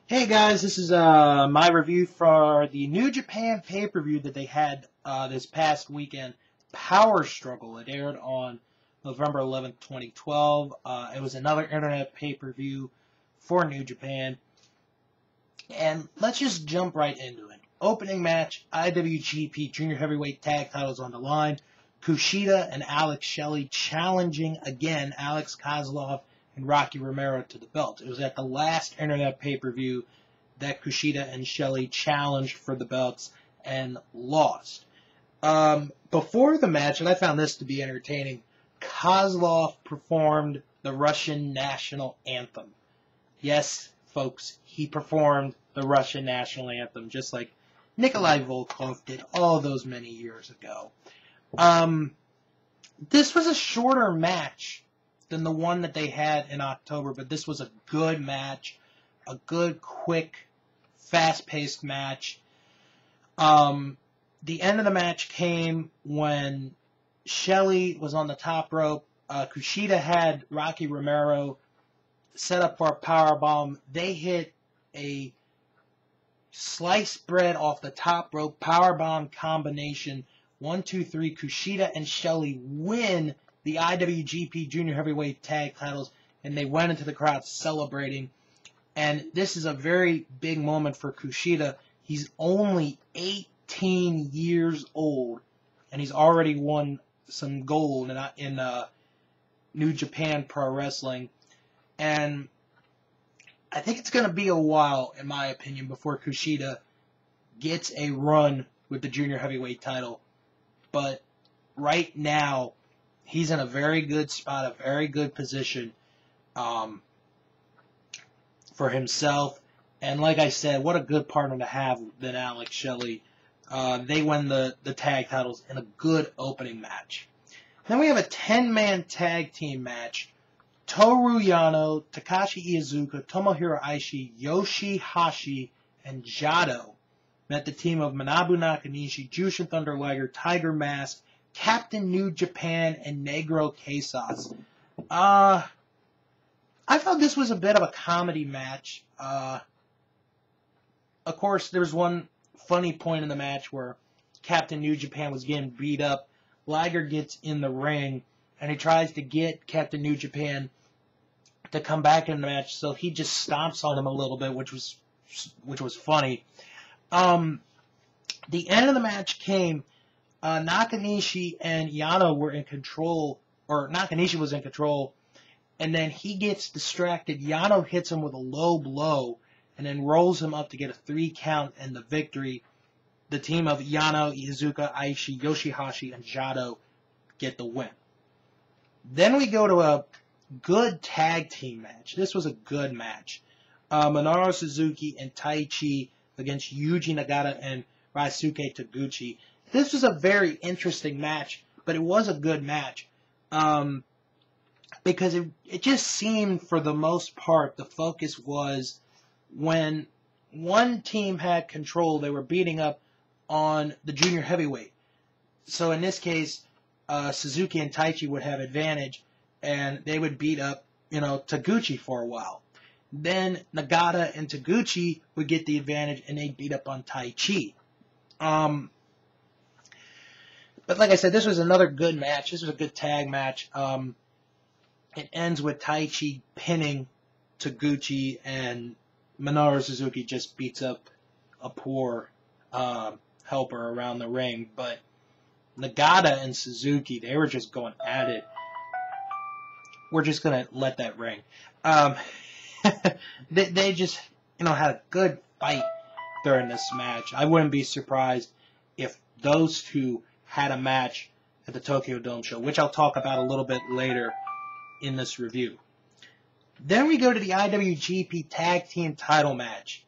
Hey guys, this is my review for the New Japan pay-per-view that they had this past weekend, Power Struggle. It aired on November 11th, 2012. It was another internet pay-per-view for New Japan. And let's just jump right into it. Opening match, IWGP Junior Heavyweight Tag Titles on the line. Kishida and Alex Shelley challenging again Alex Kozlov and Rocky Romero to the belt. It was at the last internet pay-per-view that Kishida and Shelley challenged for the belts and lost. Before the match, and I found this to be entertaining, Kozlov performed the Russian national anthem. Yes, folks, he performed the Russian national anthem, just like Nikolai Volkov did all those many years ago. This was a shorter match than the one that they had in October, but this was a good match, a good, quick, fast-paced match. The end of the match came when Shelley was on the top rope. Kushida had Rocky Romero set up for a powerbomb. They hit a sliced bread off the top rope powerbomb combination. 1, 2, 3. Kushida and Shelley win the IWGP Junior Heavyweight Tag Titles, and they went into the crowd celebrating. And this is a very big moment for Kushida. He's only 18 years old, and he's already won some gold in New Japan Pro Wrestling. And I think it's going to be a while, in my opinion, before Kushida gets a run with the Junior Heavyweight title. But right now, he's in a very good spot, a very good position for himself. And like I said, what a good partner to have than Alex Shelley. They win the tag titles in a good opening match. Then we have a 10-man tag team match. Toru Yano, Takashi Iizuka, Tomohiro Ishii, Yoshihashi, and Jado met the team of Manabu Nakanishi, Jushin Thunder Liger, Tiger Mask, Captain New Japan, and Negro Quesas. I thought this was a bit of a comedy match. Of course, there's one funny point in the match where Captain New Japan was getting beat up. Liger gets in the ring, and he tries to get Captain New Japan to come back in the match, so he just stomps on him a little bit, which was funny. The end of the match came. Nakanishi and Yano were in control, or Nakanishi was in control, and then he gets distracted. Yano hits him with a low blow, and then rolls him up to get a 3 count and the victory. The team of Yano, Iizuka, Ishii, Yoshihashi, and Jado get the win. Then we go to a good tag team match. This was a good match. Minoru Suzuki and Taichi against Yuji Nagata and Ryosuke Taguchi. This was a very interesting match, but it was a good match. Because it just seemed, for the most part, the focus was when one team had control, they were beating up on the junior heavyweight. So in this case, Suzuki and Taichi would have advantage, and they would beat up, Taguchi for a while. Then Nagata and Taguchi would get the advantage, and they'd beat up on Taichi. But like I said, this was another good match. This was a good tag match. It ends with Taichi pinning Taguchi, and Minoru Suzuki just beats up a poor helper around the ring. But Nagata and Suzuki, they were just going at it. We're just going to let that ring. They just, had a good fight during this match. I wouldn't be surprised if those two had a match at the Tokyo Dome show, which I'll talk about a little bit later in this review. Then we go to the IWGP Tag Team title match.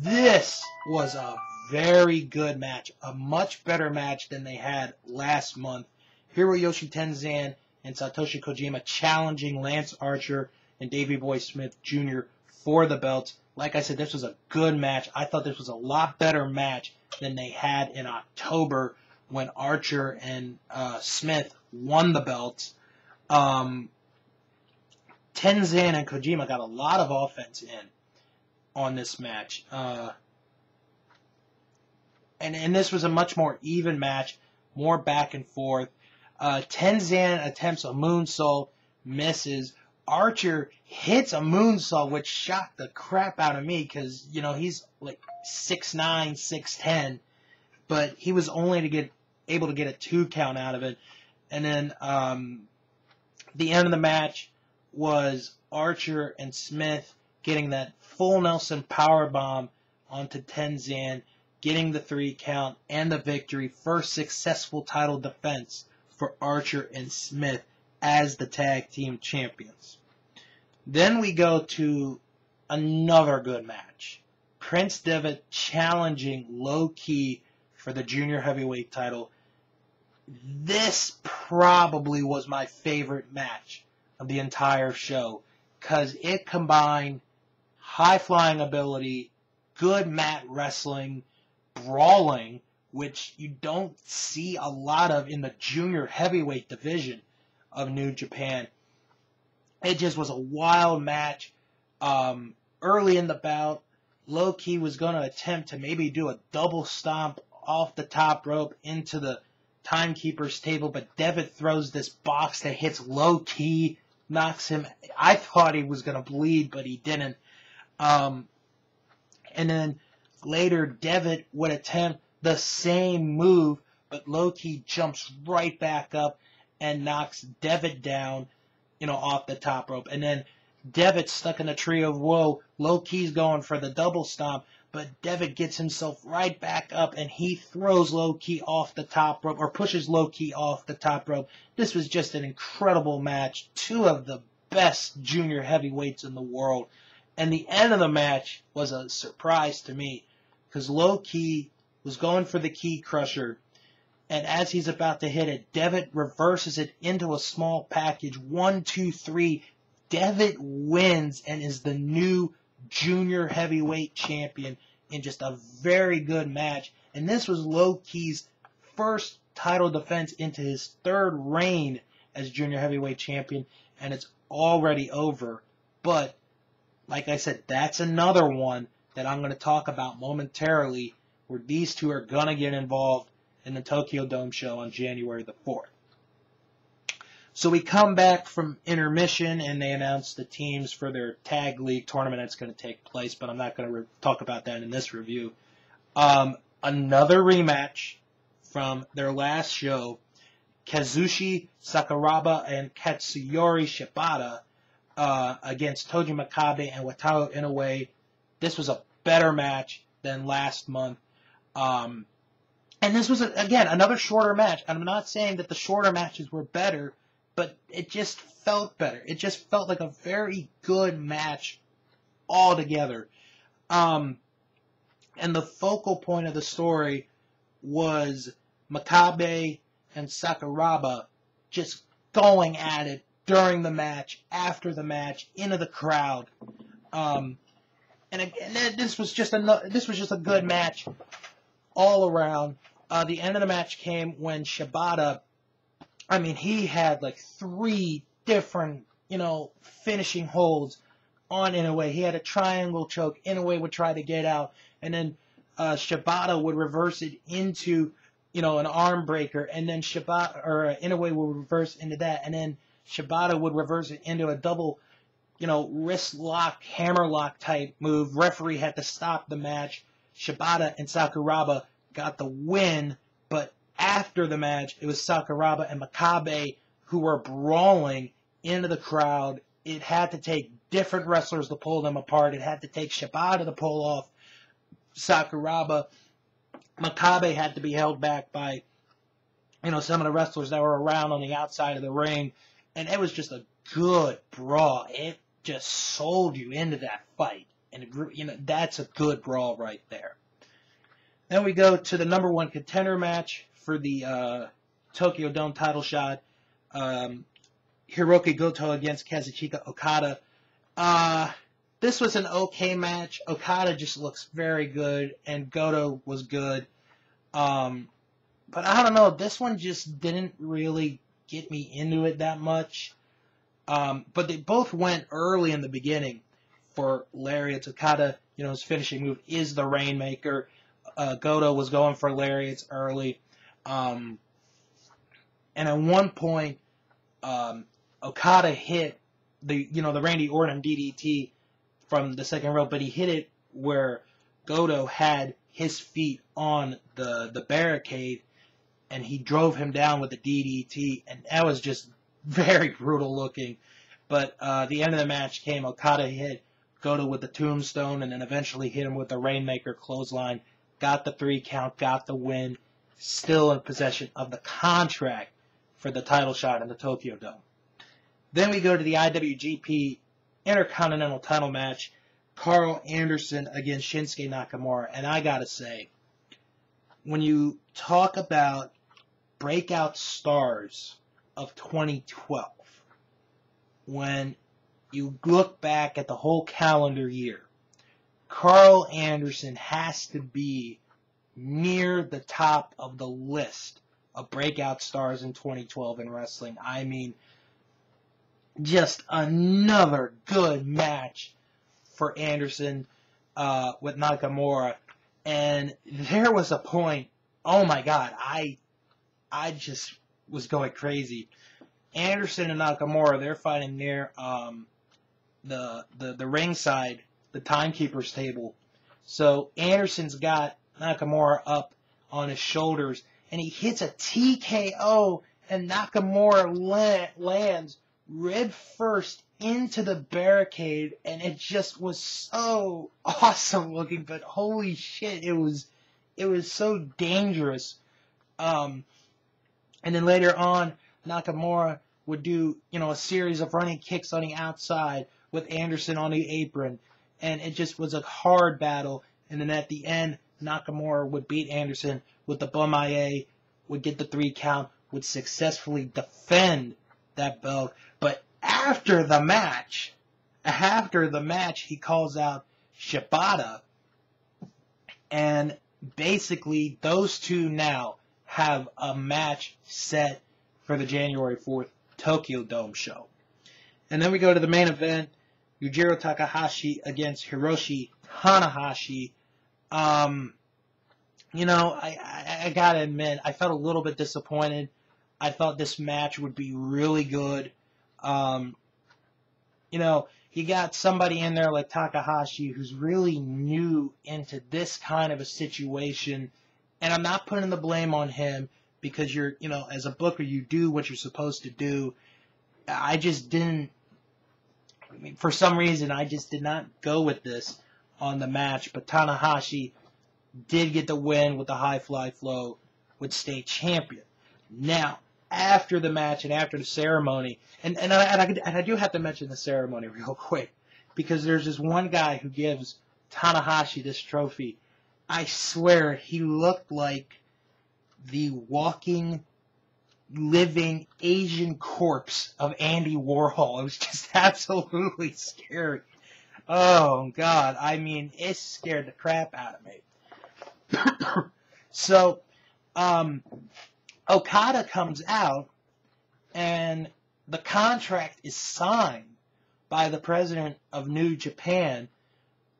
This was a very good match, a much better match than they had last month. Hiroyoshi Tenzan and Satoshi Kojima challenging Lance Archer and Davey Boy Smith Jr. for the belts. Like I said, this was a good match. I thought this was a lot better match than they had in October when Archer and Smith won the belts. Tenzan and Kojima got a lot of offense in on this match. And this was a much more even match, more back and forth. Tenzan attempts a moonsault, misses. Archer hits a moonsault, which shocked the crap out of me because, he's like 6'9", 6'10", but he was only able to get a 2 count out of it. And then the end of the match was Archer and Smith getting that full Nelson powerbomb onto Tenzan, getting the 3 count and the victory. First successful title defense for Archer and Smith as the tag team champions. Then we go to another good match. Prince Devitt challenging Low Ki for the junior heavyweight title. This probably was my favorite match of the entire show because it combined high-flying ability, good mat wrestling, brawling, which you don't see a lot of in the junior heavyweight division of New Japan. It just was a wild match. Early in the bout, Low Ki was going to attempt to maybe do a double stomp off the top rope into the timekeeper's table, but Devitt throws this box that hits Low Ki, knocks him. I thought he was going to bleed, but he didn't. And then later, Devitt would attempt the same move, but Low Ki jumps right back up and knocks Devitt down, off the top rope. And then Devitt's stuck in a tree of woe. Low Ki's going for the double stomp, but Devitt gets himself right back up and he throws Low Ki off the top rope, or pushes Low Ki off the top rope. This was just an incredible match. 2 of the best junior heavyweights in the world. And the end of the match was a surprise to me because Low Ki was going for the Ki Crusher, and as he's about to hit it, Devitt reverses it into a small package. 1, 2, 3. Devitt wins and is the new junior heavyweight champion in just a very good match. And this was Low Ki's first title defense into his 3rd reign as junior heavyweight champion, and it's already over. But like I said, that's another one that I'm going to talk about momentarily, where these 2 are going to get involved in the Tokyo Dome show on January the 4th. So we come back from intermission, and they announce the teams for their tag league tournament that's going to take place, but I'm not going to talk about that in this review. Another rematch from their last show, Kazushi Sakuraba and Katsuyori Shibata against Toji Makabe and Wataru Inoue. This was a better match than last month. And this was, again, another shorter match. I'm not saying that the shorter matches were better, but it just felt better. It just felt like a very good match altogether. And the focal point of the story was Makabe and Sakuraba just going at it during the match, after the match, into the crowd. And this was just a good match all around. The end of the match came when Shibata, he had like 3 different, finishing holds on Inoue. He had a triangle choke. Inoue would try to get out, and then Shibata would reverse it into, an arm breaker, and then Inoue would reverse into that, and then Shibata would reverse it into a double, wrist lock, hammer lock type move. Referee had to stop the match. Shibata and Sakuraba got the win, but after the match, it was Sakuraba and Makabe who were brawling into the crowd. It had to take different wrestlers to pull them apart. It had to take Shibata to pull off Sakuraba. Makabe had to be held back by, some of the wrestlers that were around on the outside of the ring. And it was just a good brawl. It just sold you into that fight. And, that's a good brawl right there. Then we go to the number 1 contender match for the Tokyo Dome title shot. Hiroki Goto against Kazuchika Okada. This was an okay match. Okada just looks very good, and Goto was good. But I don't know, this one just didn't really get me into it that much. But they both went early in the beginning. for lariats. Okada, his finishing move is the Rainmaker. Goto was going for lariats early. And at one point, Okada hit the Randy Orton DDT from the second rope, but he hit it where Goto had his feet on the barricade, and he drove him down with the DDT, and that was just very brutal looking. But the end of the match came. Okada hit Goto with the tombstone, and then eventually hit him with the Rainmaker clothesline. Got the 3 count, got the win. Still in possession of the contract for the title shot in the Tokyo Dome. Then we go to the IWGP Intercontinental title match. Carl Anderson against Shinsuke Nakamura. And I gotta say, when you talk about breakout stars of 2012, when you look back at the whole calendar year, Carl Anderson has to be near the top of the list of breakout stars in 2012 in wrestling. I mean, just another good match for Anderson with Nakamura. And there was a point, oh my God, I just was going crazy. Anderson and Nakamura, they're fighting near the ringside, the timekeeper's table. So Anderson's got Nakamura up on his shoulders, and he hits a TKO, and Nakamura lands rib first into the barricade, and it just was so awesome looking. But holy shit, it was so dangerous. And then later on, Nakamura would do a series of running kicks on the outside with Anderson on the apron, and it just was a hard battle. And then at the end, Nakamura would beat Anderson with the Bum IA, would get the 3 count, would successfully defend that belt. But after the match, he calls out Shibata, and basically those two now have a match set for the January 4th Tokyo Dome show. And then we go to the main event, Yujiro Takahashi against Hiroshi Tanahashi. I gotta admit, I felt a little bit disappointed. I thought this match would be really good. You got somebody in there like Takahashi who's really new into this kind of a situation, and I'm not putting the blame on him because you're, as a booker, you do what you're supposed to do. For some reason, I just did not go with this on the match, but Tanahashi did get the win with the high fly flow, would stay champion. Now, after the match and after the ceremony, and I do have to mention the ceremony real quick, because there's this one guy who gives Tanahashi this trophy. I swear he looked like the walking, living Asian corpse of Andy Warhol. It was just absolutely scary. Oh, God. I mean, it scared the crap out of me. So, Okada comes out, and the contract is signed by the president of New Japan,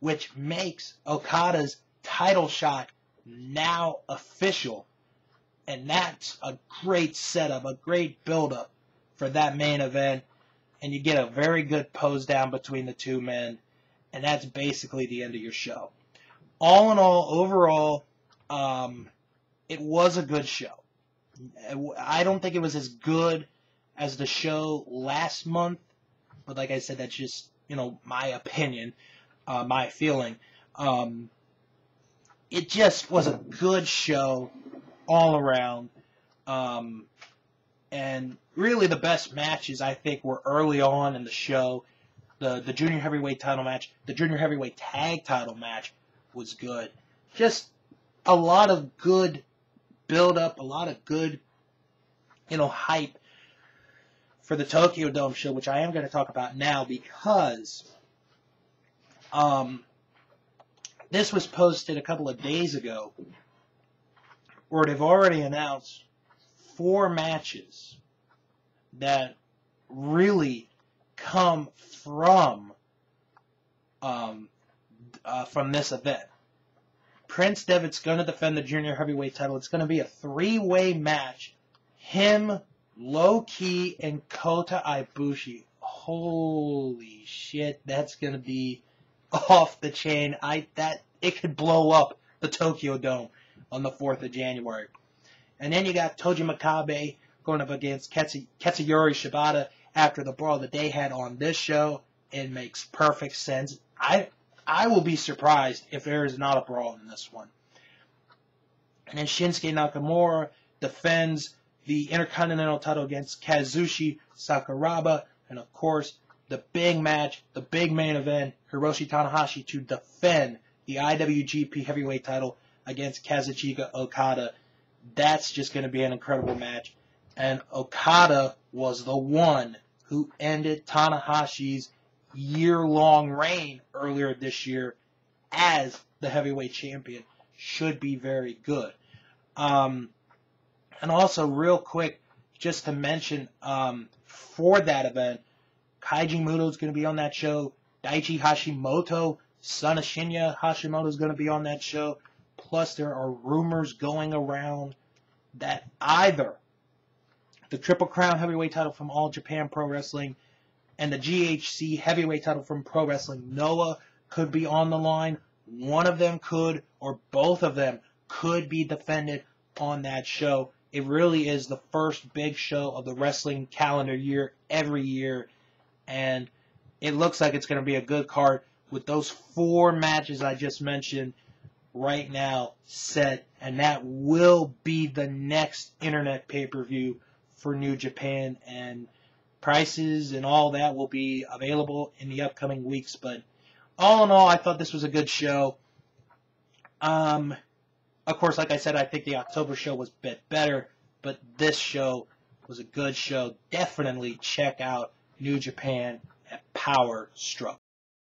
which makes Okada's title shot now official. And that's a great setup, a great build-up for that main event. And you get a very good pose down between the two men. And that's basically the end of your show. All in all, overall, it was a good show. I don't think it was as good as the show last month. But like I said, that's just, my opinion, my feeling. It just was a good show all around. And really the best matches, I think, were early on in the show. The junior heavyweight title match, the junior heavyweight tag title match was good. Just a lot of good build-up, a lot of good, hype for the Tokyo Dome show, which I am going to talk about now because this was posted a couple of days ago where they've already announced 4 matches that really come from from this event. Prince Devitt's going to defend the junior heavyweight title. It's going to be a 3-way match. Him, Low Ki, and Kota Ibushi. Holy shit, that's going to be off the chain. It could blow up the Tokyo Dome on the 4th of January. And then you got Toji Makabe going up against Katsuyori Shibata after the brawl that they had on this show. It makes perfect sense. I will be surprised if there is not a brawl in this one. And then Shinsuke Nakamura defends the Intercontinental title against Kazushi Sakuraba. And of course, the big match, the big main event, Hiroshi Tanahashi to defend the IWGP Heavyweight title against Kazuchika Okada. That's just going to be an incredible match. And Okada was the one who ended Tanahashi's year-long reign earlier this year as the heavyweight champion. Should be very good. And also, real quick, just to mention, for that event, Kaiji Muto is going to be on that show. Daichi Hashimoto, son of Shinya Hashimoto, is going to be on that show. Plus, there are rumors going around that either the Triple Crown heavyweight title from All Japan Pro Wrestling and the GHC heavyweight title from Pro Wrestling Noah could be on the line. One of them could, or both of them could be defended on that show. It really is the first big show of the wrestling calendar year every year, and it looks like it's going to be a good card with those 4 matches I just mentioned right now set, and that will be the next internet pay-per-view for New Japan, and prices and all that will be available in the upcoming weeks. But all in all, I thought this was a good show. Of course, like I said, I think the October show was a bit better, but this show was a good show. Definitely check out New Japan at Power Struggle.